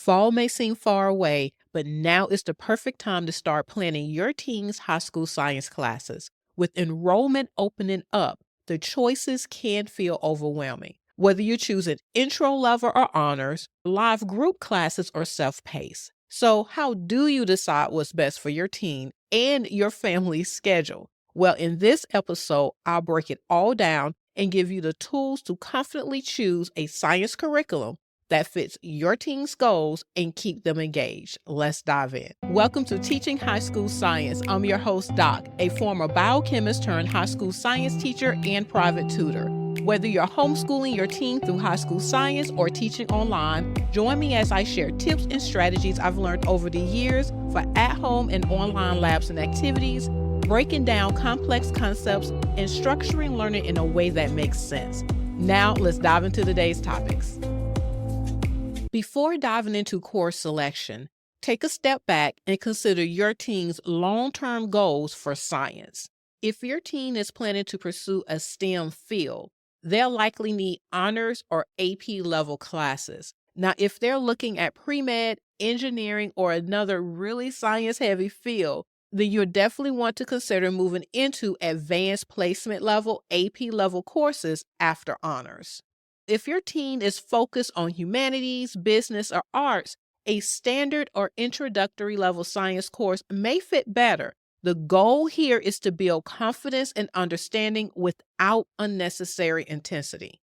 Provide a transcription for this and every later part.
Fall may seem far away, but now is the perfect time to start planning your teen's high school science classes. With enrollment opening up, the choices can feel overwhelming. Whether you choose an intro level or honors, live group classes, or self-paced. So, how do you decide what's best for your teen and your family's schedule? Well, in this episode, I'll break it all down and give you the tools to confidently choose a science curriculum that fits your teen's goals and keep them engaged. Let's dive in. Welcome to Teaching High School Science. I'm your host, Doc, a former biochemist turned high school science teacher and private tutor. Whether you're homeschooling your teen through high school science or teaching online, join me as I share tips and strategies I've learned over the years for at-home and online labs and activities, breaking down complex concepts and structuring learning in a way that makes sense. Now, let's dive into today's topics. Before diving into course selection, take a step back and consider your teen's long-term goals for science. If your teen is planning to pursue a STEM field, they'll likely need honors or AP level classes. Now, if they're looking at pre-med, engineering, or another really science-heavy field, then you'll definitely want to consider moving into advanced placement level AP level courses after honors. If your teen is focused on humanities, business, or arts, a standard or introductory level science course may fit better. The goal here is to build confidence and understanding without unnecessary intensity.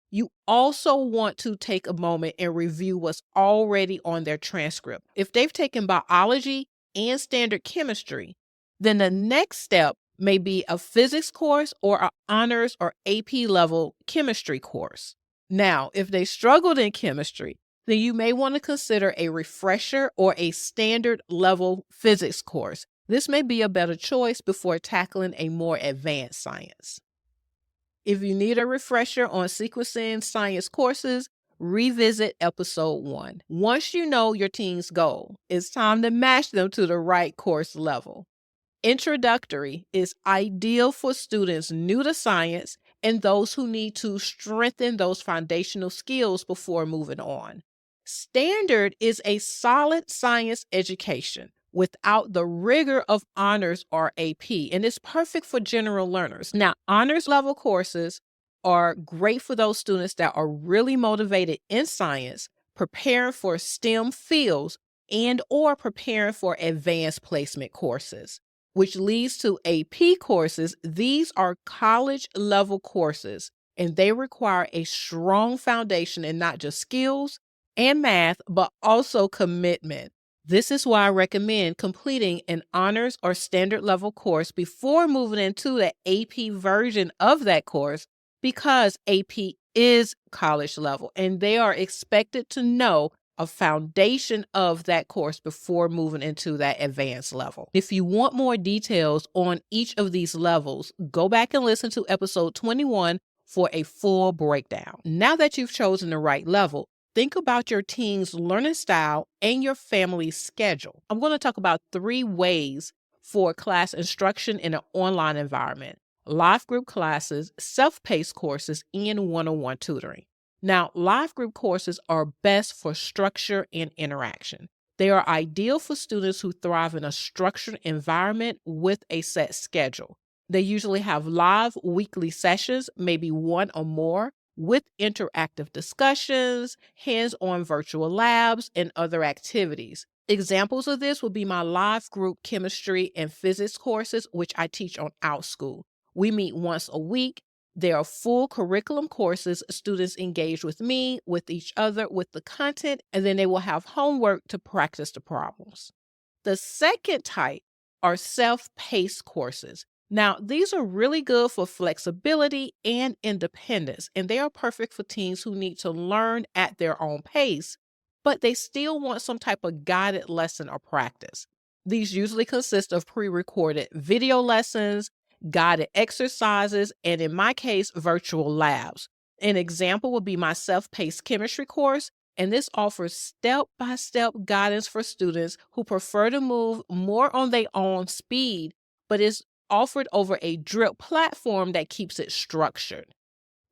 You also want to take a moment and review what's already on their transcript. If they've taken biology and standard chemistry, then the next step may be a physics course or an honors or AP level chemistry course. Now, if they struggled in chemistry, then you may want to consider a refresher or a standard level physics course. This may be a better choice before tackling a more advanced science. If you need a refresher on sequencing science courses, revisit episode 1. Once you know your teen's goal, it's time to match them to the right course level. Introductory is ideal for students new to science and those who need to strengthen those foundational skills before moving on. Standard is a solid science education without the rigor of honors or AP, and it's perfect for general learners. Now, honors level courses are great for those students that are really motivated in science, preparing for STEM fields, and or preparing for advanced placement courses, which leads to AP courses. These are college level courses, and they require a strong foundation in not just skills and math, but also commitment. This is why I recommend completing an honors or standard level course before moving into the AP version of that course, because AP is college level and they are expected to know a foundation of that course before moving into that advanced level. If you want more details on each of these levels, go back and listen to episode 21 for a full breakdown. Now that you've chosen the right level, think about your teen's learning style and your family's schedule. I'm going to talk about 3 ways for class instruction in an online environment: live group classes, self-paced courses, and one-on-one tutoring. Now, live group courses are best for structure and interaction. They are ideal for students who thrive in a structured environment with a set schedule. They usually have live weekly sessions, maybe one or more, with interactive discussions, hands-on virtual labs, and other activities. Examples of this would be my live group chemistry and physics courses, which I teach on OutSchool. We meet once a week. There are full curriculum courses. Students engage with me, with each other, with the content, and then they will have homework to practice the problems. The second type are self-paced courses. Now, these are really good for flexibility and independence, and they are perfect for teens who need to learn at their own pace, but they still want some type of guided lesson or practice. These usually consist of pre-recorded video lessons, guided exercises, and in my case, virtual labs. An example would be my self-paced chemistry course, and this offers step-by-step guidance for students who prefer to move more on their own speed, but is offered over a drip platform that keeps it structured.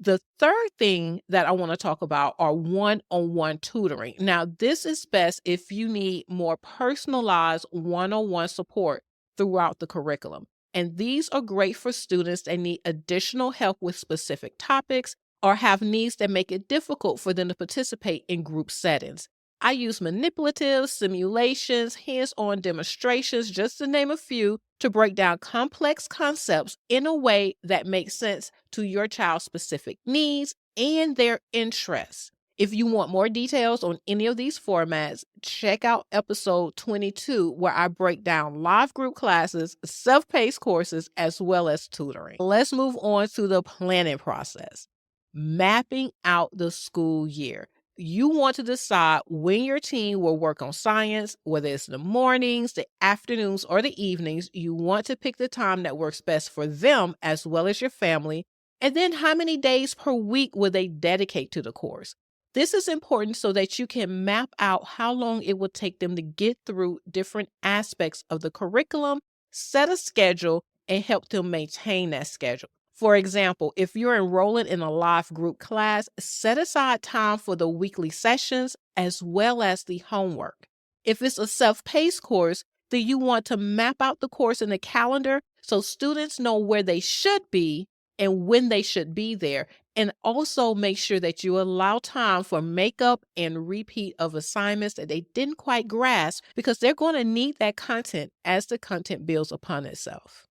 The third thing that I want to talk about are one-on-one tutoring. Now, this is best if you need more personalized one-on-one support throughout the curriculum. And these are great for students that need additional help with specific topics or have needs that make it difficult for them to participate in group settings. I use manipulative simulations, hands-on demonstrations, just to name a few, to break down complex concepts in a way that makes sense to your child's specific needs and their interests. If you want more details on any of these formats, check out episode 22, where I break down live group classes, self-paced courses, as well as tutoring. Let's move on to the planning process. Mapping out the school year. You want to decide when your team will work on science, whether it's the mornings, the afternoons, or the evenings. You want to pick the time that works best for them as well as your family. And then how many days per week will they dedicate to the course? This is important so that you can map out how long it will take them to get through different aspects of the curriculum, set a schedule, and help them maintain that schedule. For example, if you're enrolling in a live group class, set aside time for the weekly sessions as well as the homework. If it's a self-paced course, then you want to map out the course in the calendar so students know where they should be and when they should be there. And also make sure that you allow time for makeup and repeat of assignments that they didn't quite grasp, because they're going to need that content as the content builds upon itself.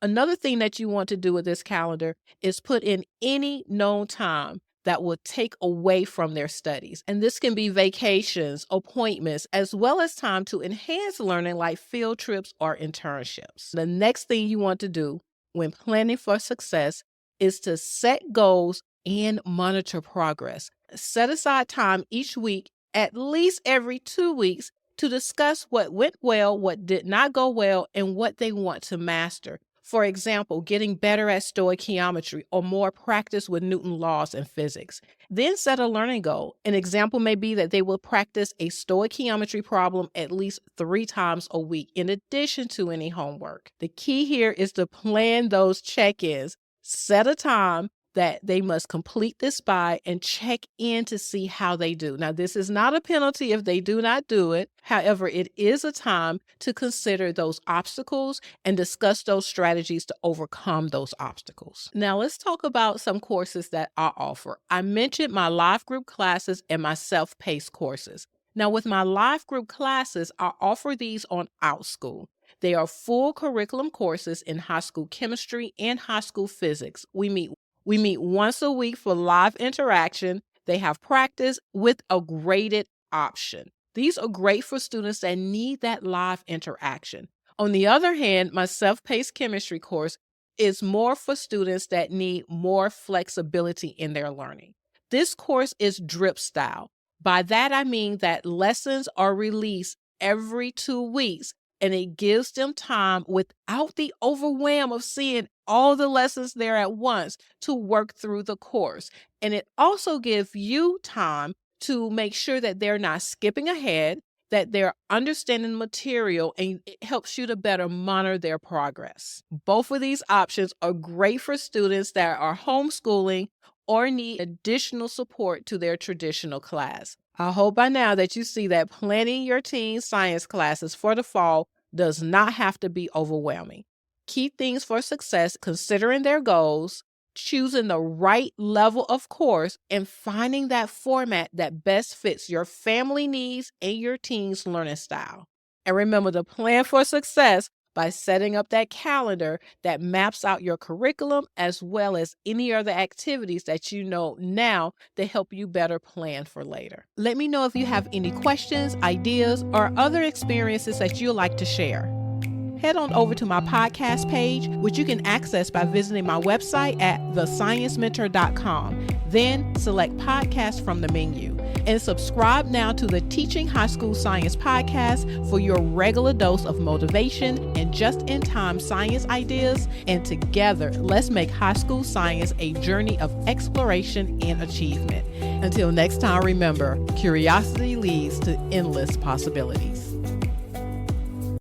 Another thing that you want to do with this calendar is put in any known time that will take away from their studies. And this can be vacations, appointments, as well as time to enhance learning like field trips or internships. The next thing you want to do when planning for success is to set goals and monitor progress. Set aside time each week, at least every 2 weeks, to discuss what went well, what did not go well, and what they want to master. For example, getting better at stoichiometry or more practice with Newton's laws and physics. Then set a learning goal. An example may be that they will practice a stoichiometry problem at least 3 times a week in addition to any homework. The key here is to plan those check-ins. Set a time that they must complete this by and check in to see how they do. Now, this is not a penalty if they do not do it. However, it is a time to consider those obstacles and discuss those strategies to overcome those obstacles. Now, let's talk about some courses that I offer. I mentioned my live group classes and my self-paced courses. Now, with my live group classes, I offer these on OutSchool. They are full curriculum courses in high school chemistry and high school physics. We meet once a week for live interaction. They have practice with a graded option. These are great for students that need that live interaction. On the other hand, my self-paced chemistry course is more for students that need more flexibility in their learning. This course is drip style. By that, I mean that lessons are released every 2 weeks, and it gives them time without the overwhelm of seeing all the lessons there at once to work through the course. And it also gives you time to make sure that they're not skipping ahead, that they're understanding material, and it helps you to better monitor their progress. Both of these options are great for students that are homeschooling or need additional support to their traditional class. I hope by now that you see that planning your teen's science classes for the fall does not have to be overwhelming. Key things for success: considering their goals, choosing the right level of course, and finding that format that best fits your family needs and your teen's learning style. And remember to plan for success by setting up that calendar that maps out your curriculum as well as any other activities that you know now to help you better plan for later. Let me know if you have any questions, ideas, or other experiences that you'd like to share. Head on over to my podcast page, which you can access by visiting my website at thesciencementor.com. Then select podcast from the menu and subscribe now to the Teaching High School Science podcast for your regular dose of motivation and just-in-time science ideas. And together, let's make high school science a journey of exploration and achievement. Until next time, remember, curiosity leads to endless possibilities.